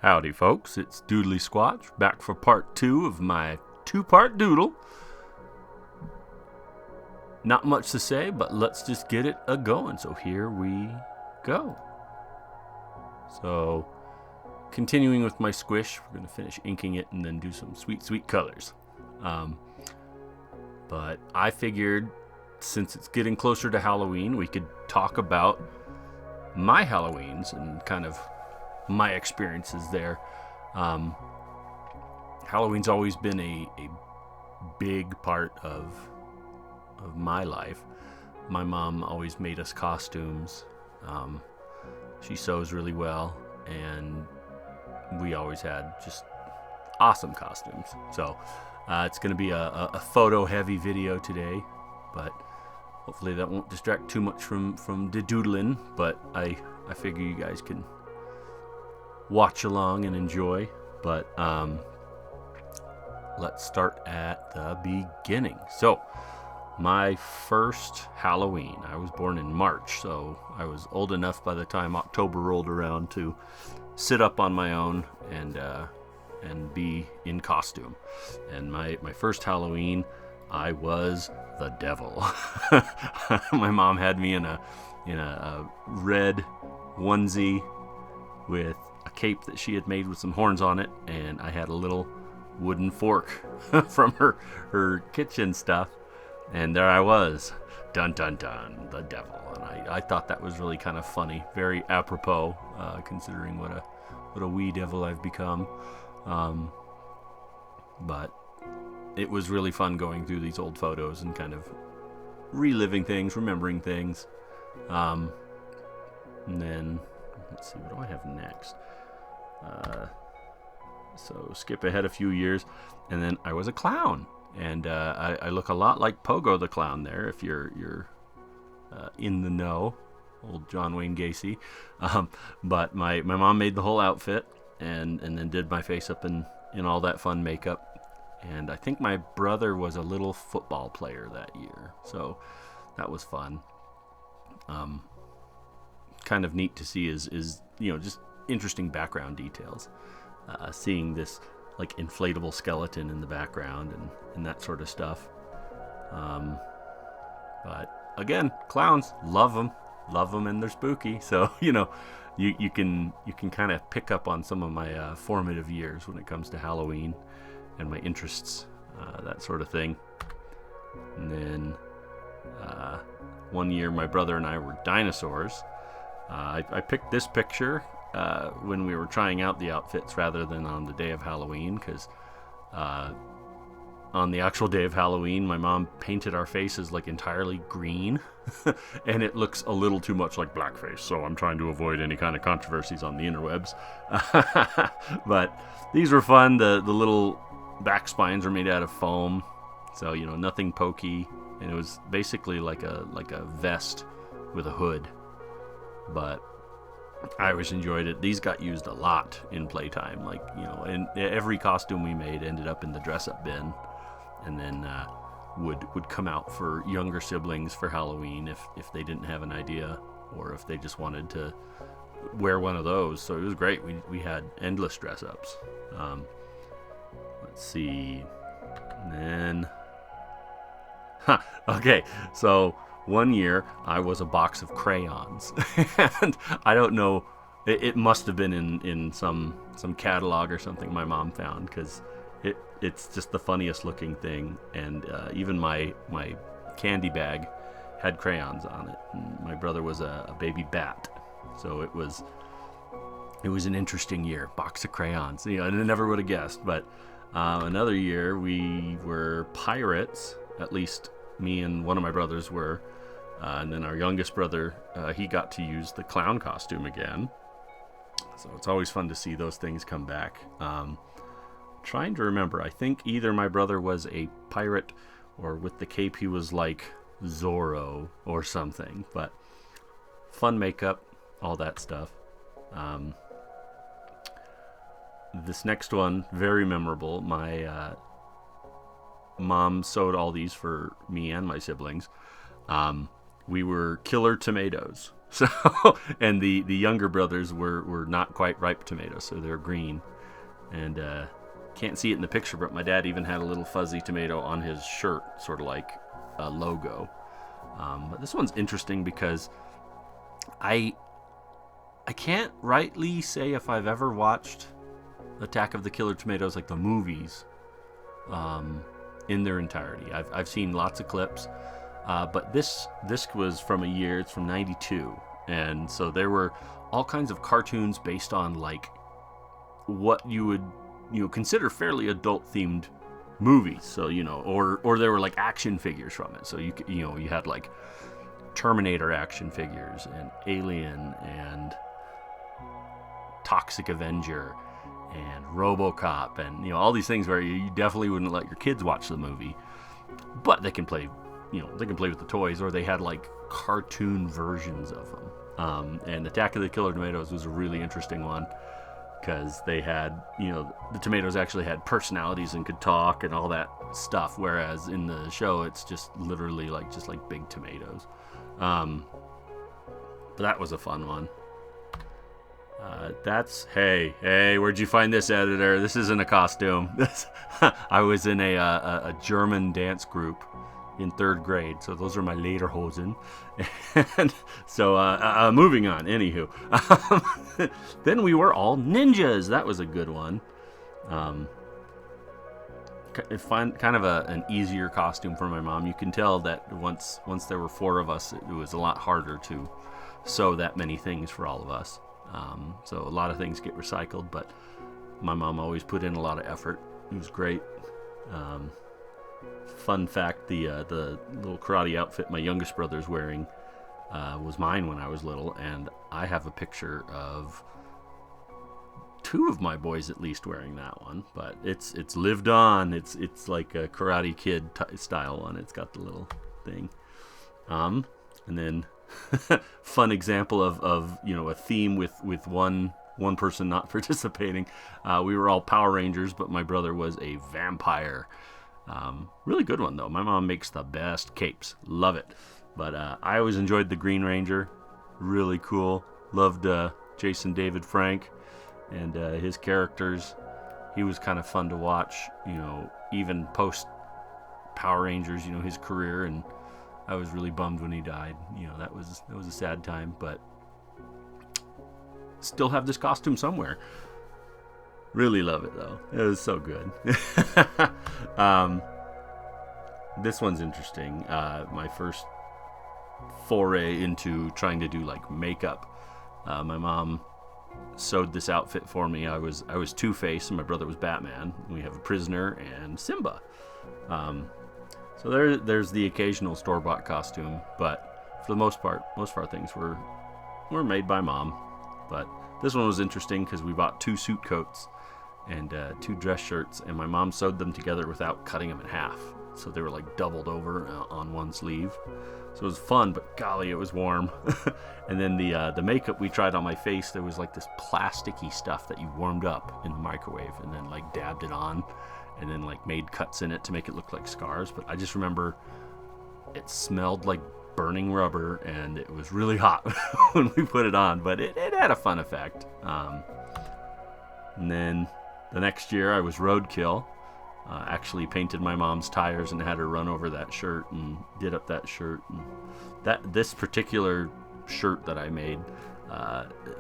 Howdy folks, it's Doodly Squatch, back for part 2 of my 2-part doodle. Not much to say, but let's just get it a-going, so here we go. So, continuing with my squish, we're going to finish inking it and then do some sweet colors. But I figured, since it's getting closer to Halloween, we could talk about my Halloweens and kind of my experiences there. Halloween's always been a big part of my life. My mom always made us costumes. She sews really well, and we always had just awesome costumes. So it's going to be a photo-heavy video today, but hopefully that won't distract too much from the doodling. But I figure you guys can watch along and enjoy. But let's start at the beginning. So my first Halloween, I was born in March, so I was old enough by the time October rolled around to sit up on my own and be in costume. And my first Halloween, I was the devil. My mom had me in a red onesie with a cape that she had made with some horns on it, and I had a little wooden fork from her kitchen stuff, and there I was, dun dun dun, the devil. And I thought that was really kind of funny, very apropos, considering what a wee devil I've become. But it was really fun going through these old photos and kind of reliving things, remembering things. And then let's see, what do I have next? So skip ahead a few years, and then I was a clown, and I look a lot like Pogo the Clown there, if you're in the know, old John Wayne Gacy. But my mom made the whole outfit, and then did my face up in all that fun makeup. And I think my brother was a little football player that year, so that was fun. Kind of neat to see is just interesting background details. Seeing this like inflatable skeleton in the background and that sort of stuff. But again, clowns, love them, and they're spooky. So you can kind of pick up on some of my formative years when it comes to Halloween and my interests, that sort of thing. And then one year my brother and I were dinosaurs. I picked this picture when we were trying out the outfits rather than on the day of Halloween, because on the actual day of Halloween, my mom painted our faces like entirely green, and it looks a little too much like blackface, so I'm trying to avoid any kind of controversies on the interwebs. But these were fun. The little back spines are made out of foam, so nothing pokey, and it was basically like a vest with a hood. But I always enjoyed it. These got used a lot in playtime, and every costume we made ended up in the dress-up bin, and then would come out for younger siblings for Halloween if they didn't have an idea, or if they just wanted to wear one of those. So it was great. We had endless dress-ups. Let's see. And then okay, so one year I was a box of crayons, and I don't know, it must have been in some catalog or something my mom found, because it's just the funniest looking thing. And even my candy bag had crayons on it, and my brother was a baby bat, so it was an interesting year. Box of crayons, I never would have guessed. But another year we were pirates, at least me and one of my brothers were. And then our youngest brother, he got to use the clown costume again. So it's always fun to see those things come back. Trying to remember, I think either my brother was a pirate, or with the cape he was like Zorro or something. But fun makeup, all that stuff. This next one, very memorable. My mom sewed all these for me and my siblings. We were killer tomatoes. So, and the younger brothers were not quite ripe tomatoes, so they're green. And can't see it in the picture, but my dad even had a little fuzzy tomato on his shirt, sort of like a logo. But this one's interesting because I can't rightly say if I've ever watched Attack of the Killer Tomatoes, like the movies, in their entirety. I've seen lots of clips, but this was from a year. It's from '92, and so there were all kinds of cartoons based on like what you would consider fairly adult themed movies. So or there were like action figures from it. So you had like Terminator action figures and Alien and Toxic Avenger and RoboCop and all these things where you definitely wouldn't let your kids watch the movie, but they can play with the toys, or they had like cartoon versions of them. And Attack of the Killer Tomatoes was a really interesting one because they had the tomatoes actually had personalities and could talk and all that stuff, whereas in the show it's just literally like big tomatoes. But that was a fun one. Hey, where'd you find this, editor? This isn't a costume. I was in a German dance group in 3rd grade, so those are my lederhosen. And so moving on. Anywho, then we were all ninjas. That was a good one. Kind of an easier costume for my mom. You can tell that once there were 4 of us, it was a lot harder to sew that many things for all of us. So a lot of things get recycled, but my mom always put in a lot of effort. It was great. Fun fact, the little karate outfit my youngest brother's wearing was mine when I was little, and I have a picture of 2 of my boys at least wearing that one, but it's lived on. It's like a Karate Kid style one. It's got the little thing. And then fun example of a theme with one person not participating. We were all Power Rangers, but my brother was a vampire. Really good one though. My mom makes the best capes. Love it. But I always enjoyed the Green Ranger. Really cool. Loved Jason David Frank and his characters. He was kind of fun to watch. Even post Power Rangers. His career, and I was really bummed when he died. That was a sad time, but still have this costume somewhere. Really love it though. It was so good. This one's interesting. My first foray into trying to do like makeup. My mom sewed this outfit for me. I was Two-Face and my brother was Batman. We have a prisoner and Simba. So there's the occasional store-bought costume, but for the most part things were made by mom. But this one was interesting because we bought 2 suit coats and 2 dress shirts, and my mom sewed them together without cutting them in half. So they were like doubled over on one sleeve. So it was fun, but golly, it was warm. And then the makeup we tried on my face, there was like this plasticky stuff that you warmed up in the microwave and then like dabbed it on and then like made cuts in it to make it look like scars. But I just remember it smelled like burning rubber and it was really hot when we put it on, but it had a fun effect. And then the next year I was Roadkill. Actually painted my mom's tires and had her run over that shirt and did up that shirt. And this particular shirt that I made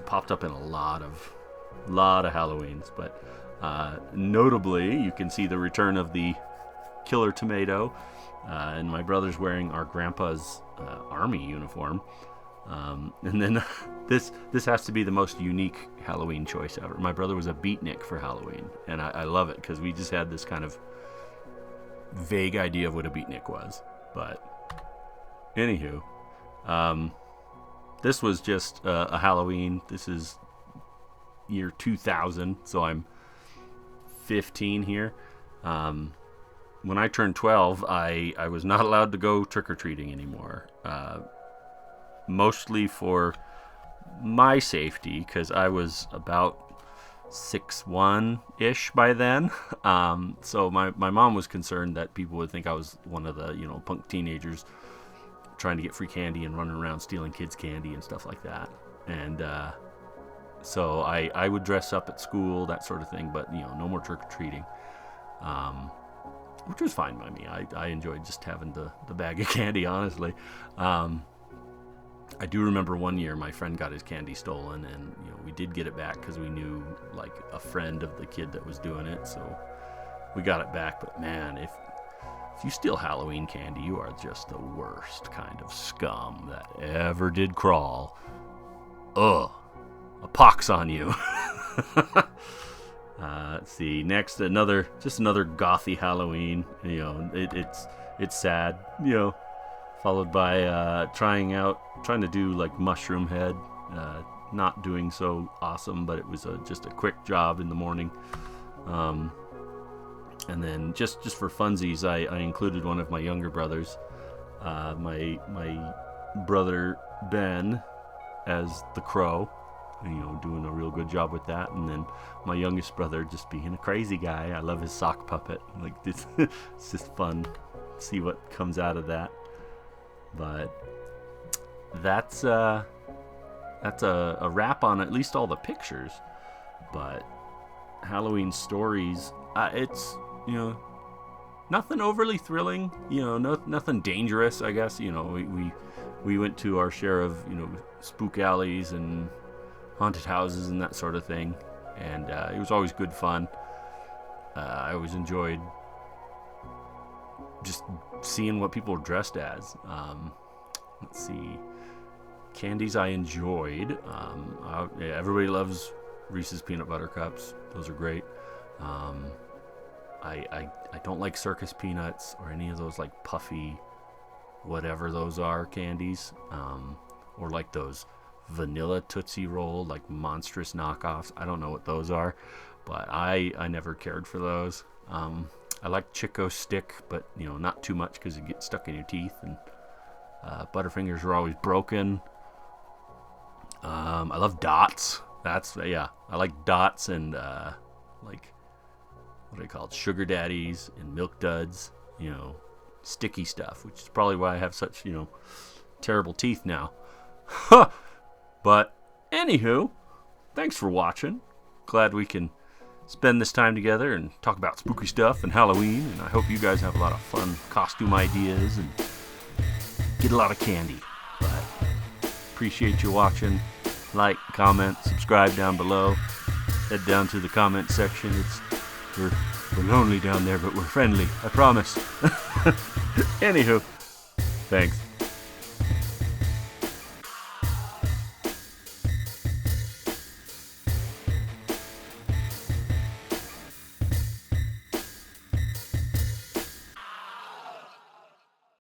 popped up in a lot of Halloweens, but notably you can see the return of the Killer Tomato, and my brother's wearing our grandpa's army uniform. And then this has to be the most unique Halloween choice ever. My brother was a beatnik for Halloween, and I love it because we just had this kind of vague idea of what a beatnik was. But anywho, this was just a Halloween. This is year 2000, so I'm 15 here. When I turned 12, I was not allowed to go trick-or-treating anymore. Mostly for my safety, because I was about 6'1"-ish by then. So my mom was concerned that people would think I was one of the punk teenagers trying to get free candy and running around stealing kids' candy and stuff like that. And so I would dress up at school, that sort of thing, but no more trick-or-treating, which was fine by me. I enjoyed just having the bag of candy, honestly. I do remember one year my friend got his candy stolen, and we did get it back because we knew like a friend of the kid that was doing it, so we got it back. But man, if you steal Halloween candy, you are just the worst kind of scum that ever did crawl. Ugh, a pox on you. Let's see. Next, another gothy Halloween. It's sad. Followed by trying to do like Mushroom Head. Not doing so awesome, but it was just a quick job in the morning. And then just for funsies, I included one of my younger brothers, my brother Ben, as the Crow, doing a real good job with that. And then my youngest brother just being a crazy guy. I love his sock puppet. Like it's just fun to see what comes out of that. But that's a wrap on at least all the pictures. But Halloween stories, it's nothing overly thrilling. Nothing dangerous. I guess we went to our share of spook alleys and haunted houses and that sort of thing, and it was always good fun. I always enjoyed just seeing what people were dressed as. Let's see, candies I enjoyed. Everybody loves Reese's peanut butter cups. Those are great. I don't like circus peanuts or any of those like puffy, whatever those are, candies. Or like those vanilla Tootsie Roll, like monstrous knockoffs. I don't know what those are, but I never cared for those. I like Chico Stick, but not too much because it gets stuck in your teeth, and Butterfingers are always broken. I love Dots. I like Dots and like, what do they call it? Sugar Daddies and Milk Duds. Sticky stuff, which is probably why I have such terrible teeth now. But anywho, thanks for watching. Glad we can spend this time together and talk about spooky stuff and Halloween, and I hope you guys have a lot of fun costume ideas and get a lot of candy. But appreciate you watching. Like, comment, subscribe down below. Head down to the comment section. We're lonely down there, but we're friendly, I promise. Anywho, thanks.